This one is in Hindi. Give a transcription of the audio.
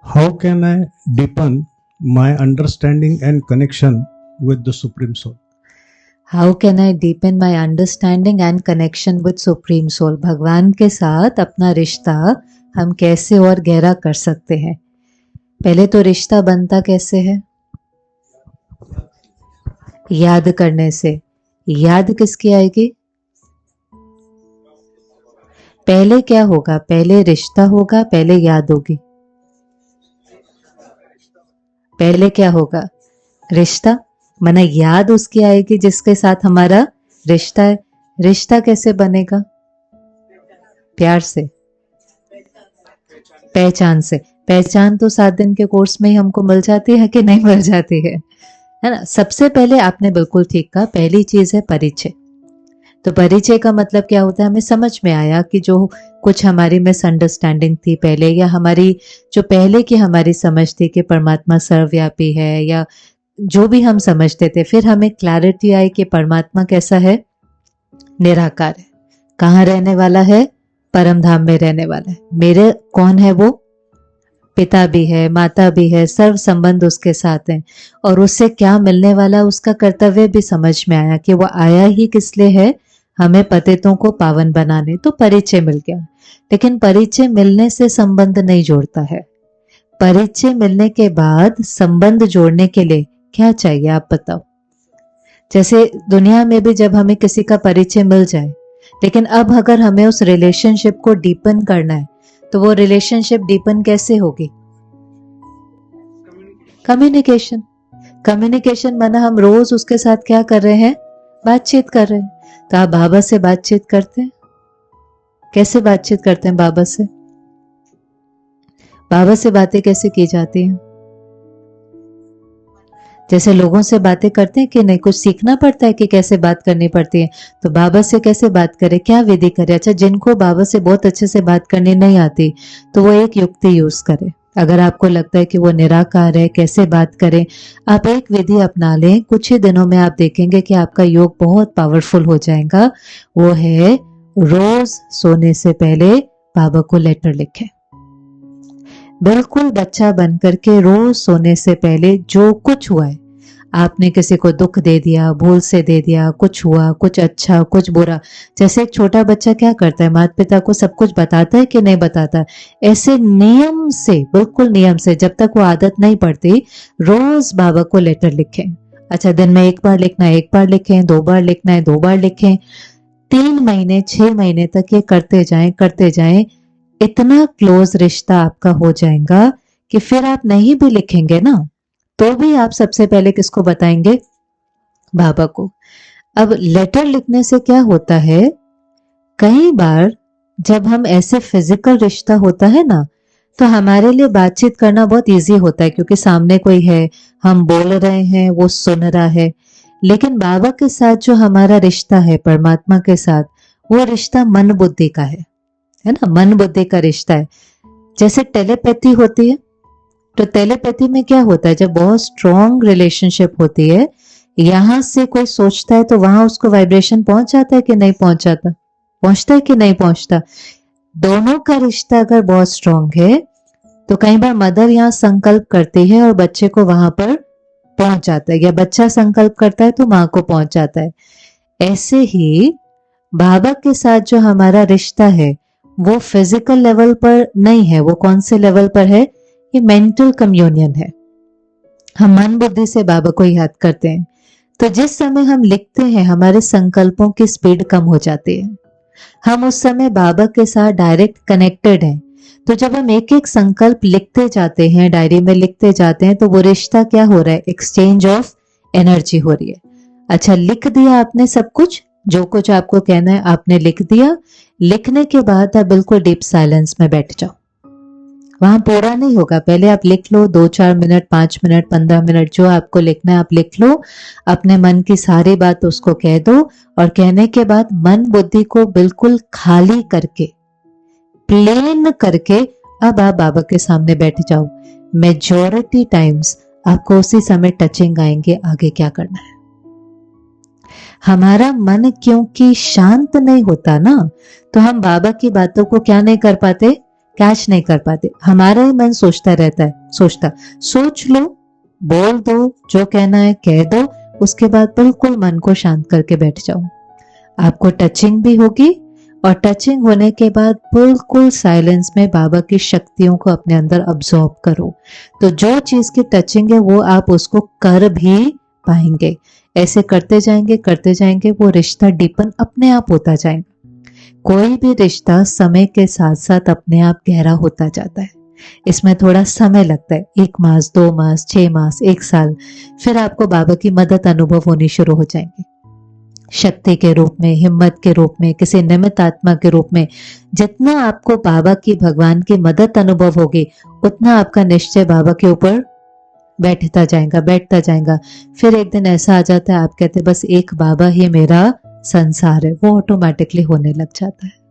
How can I deepen my understanding and connection with the Supreme Soul? How can I deepen my understanding and connection with Supreme Soul? भगवान के साथ अपना रिश्ता हम कैसे और गहरा कर सकते हैं? पहले तो रिश्ता बनता कैसे है? याद करने से। याद किसकी आएगी? पहले क्या होगा? पहले रिश्ता होगा, पहले याद होगी। पहले क्या होगा? रिश्ता। माना याद उसकी आएगी जिसके साथ हमारा रिश्ता है। रिश्ता कैसे बनेगा? प्यार से, पहचान से। पहचान तो 7 दिन के कोर्स में ही हमको मिल जाती है कि नहीं मिल जाती है ना? सबसे पहले आपने बिल्कुल ठीक कहा, पहली चीज है परिचय। तो परिचय का मतलब क्या होता है? हमें समझ में आया कि जो कुछ हमारी मिसअंडरस्टैंडिंग थी पहले, या हमारी जो पहले की हमारी समझ थी कि परमात्मा सर्वव्यापी है, या जो भी हम समझते थे, फिर हमें क्लैरिटी आई कि परमात्मा कैसा है? निराकार है। कहाँ रहने वाला है? परम धाम में रहने वाला है। मेरे कौन है वो? पिता भी है, माता भी है, सर्व संबंध उसके साथ हैं। और उससे क्या मिलने वाला, उसका कर्तव्य भी समझ में आया कि वो आया ही किस लिए है? हमें पतितों को पावन बनाने। तो परिचय मिल गया। लेकिन परिचय मिलने से संबंध नहीं जोड़ता है। परिचय मिलने के बाद संबंध जोड़ने के लिए क्या चाहिए, आप बताओ। जैसे दुनिया में भी जब हमें किसी का परिचय मिल जाए, लेकिन अब अगर हमें उस रिलेशनशिप को डीपन करना है, तो वो रिलेशनशिप डीपन कैसे होगी? कम्युनिकेशन। कम्युनिकेशन माना हम रोज उसके साथ क्या कर रहे हैं? बातचीत कर रहे हैं। तो आप बाबा से बातचीत करते हैं? कैसे बातचीत करते हैं बाबा से? बाबा से बातें कैसे की जाती हैं? जैसे लोगों से बातें करते हैं कि नहीं, कुछ सीखना पड़ता है कि कैसे बात करनी पड़ती है। तो बाबा से कैसे बात करें, क्या विधि करें? अच्छा, जिनको बाबा से बहुत अच्छे से बात करनी नहीं आती, तो वो एक युक्ति यूज करे। अगर आपको लगता है कि वो निराकार है, कैसे बात करें, आप एक विधि अपना लें। कुछ ही दिनों में आप देखेंगे कि आपका योग बहुत पावरफुल हो जाएगा। वो है, रोज सोने से पहले बाबा को लेटर लिखें। बिल्कुल बच्चा बन करके रोज सोने से पहले जो कुछ हुआ है, आपने किसी को दुख दे दिया, भूल से दे दिया, कुछ हुआ, कुछ अच्छा कुछ बुरा, जैसे एक छोटा बच्चा क्या करता है, माता पिता को सब कुछ बताता है कि नहीं बताता? ऐसे नियम से, बिल्कुल नियम से, जब तक वो आदत नहीं पड़ती, रोज बाबा को लेटर लिखें। अच्छा, दिन में 1 बार लिखना है, 1 बार लिखें, 2 बार लिखना है, 2 बार लिखें। 3 महीने 6 महीने तक ये करते जाएं, करते जाएं। इतना क्लोज रिश्ता आपका हो जाएगा कि फिर आप नहीं भी लिखेंगे ना, तो भी आप सबसे पहले किसको बताएंगे? बाबा को। अब लेटर लिखने से क्या होता है, कई बार जब हम ऐसे फिजिकल रिश्ता होता है ना, तो हमारे लिए बातचीत करना बहुत इजी होता है, क्योंकि सामने कोई है, हम बोल रहे हैं, वो सुन रहा है। लेकिन बाबा के साथ जो हमारा रिश्ता है, परमात्मा के साथ, वो रिश्ता मन बुद्धि का है ना? मन बुद्धि का रिश्ता है। जैसे टेलीपैथी होती है, तो टेलीपैथी में क्या होता है, जब बहुत स्ट्रॉन्ग रिलेशनशिप होती है, यहां से कोई सोचता है तो वहां उसको वाइब्रेशन पहुंच जाता है कि नहीं पहुंच जाता? पहुंचता है कि नहीं पहुंचता? दोनों का रिश्ता अगर बहुत स्ट्रॉन्ग है, तो कई बार मदर यहाँ संकल्प करती है और बच्चे को वहां पर पहुंच जाता है, या बच्चा संकल्प करता है तो माँ को पहुंच जाता है। ऐसे ही बाबा के साथ जो हमारा रिश्ता है, वो फिजिकल लेवल पर नहीं है। वो कौन से लेवल पर है? ये मेंटल कम्युनियन है। हम मन बुद्धि से बाबा को याद करते हैं, तो जिस समय हम लिखते हैं, हमारे संकल्पों की स्पीड कम हो जाती है। हम उस समय बाबा के साथ डायरेक्ट कनेक्टेड हैं। तो जब हम एक एक संकल्प लिखते जाते हैं, डायरी में लिखते जाते हैं, तो वो रिश्ता क्या हो रहा है? एक्सचेंज ऑफ एनर्जी हो रही है। अच्छा, लिख दिया आपने सब कुछ, जो कुछ आपको कहना है आपने लिख दिया। लिखने के बाद आप बिल्कुल डीप साइलेंस में बैठ जाओ। वहां पूरा नहीं होगा, पहले आप लिख लो, 2-4 मिनट, 5 मिनट, 15 मिनट, जो आपको लिखना है आप लिख लो। अपने मन की सारी बात उसको कह दो, और कहने के बाद मन बुद्धि को बिल्कुल खाली करके, प्लेन करके, अब आप बाबा के सामने बैठ जाओ। मेजॉरिटी टाइम्स आपको उसी समय टचिंग आएंगे, आगे क्या करना है। हमारा मन क्योंकि शांत नहीं होता ना, तो हम बाबा की बातों को क्या नहीं कर पाते? कैच नहीं कर पाते। हमारा ही मन सोचता रहता है, सोच लो, बोल दो, जो कहना है कह दो, उसके बाद बिल्कुल मन को शांत करके बैठ जाओ। आपको टचिंग भी होगी और टचिंग होने के बाद बिल्कुल साइलेंस में बाबा की शक्तियों को अपने अंदर अब्सॉर्ब करो। तो जो चीज की टचिंग है वो आप उसको कर भी पाएंगे। ऐसे करते जाएंगे वो रिश्ता डीपन अपने आप होता जाएगा। कोई भी रिश्ता समय के साथ साथ अपने आप गहरा होता जाता है। इसमें थोड़ा समय लगता है, 1 मास, 2 मास, 6 मास, 1 साल, फिर आपको बाबा की मदद अनुभव होनी शुरू हो जाएंगी। शक्ति के रूप में, हिम्मत के रूप में, किसी निमित्त आत्मा के रूप में। जितना आपको बाबा की, भगवान की मदद अनुभव होगी, उतना आपका निश्चय बाबा के ऊपर बैठता जाएगा। फिर एक दिन ऐसा आ जाता है, आप कहते बस एक बाबा ही मेरा संसार है, वो ऑटोमेटिकली होने लग जाता है।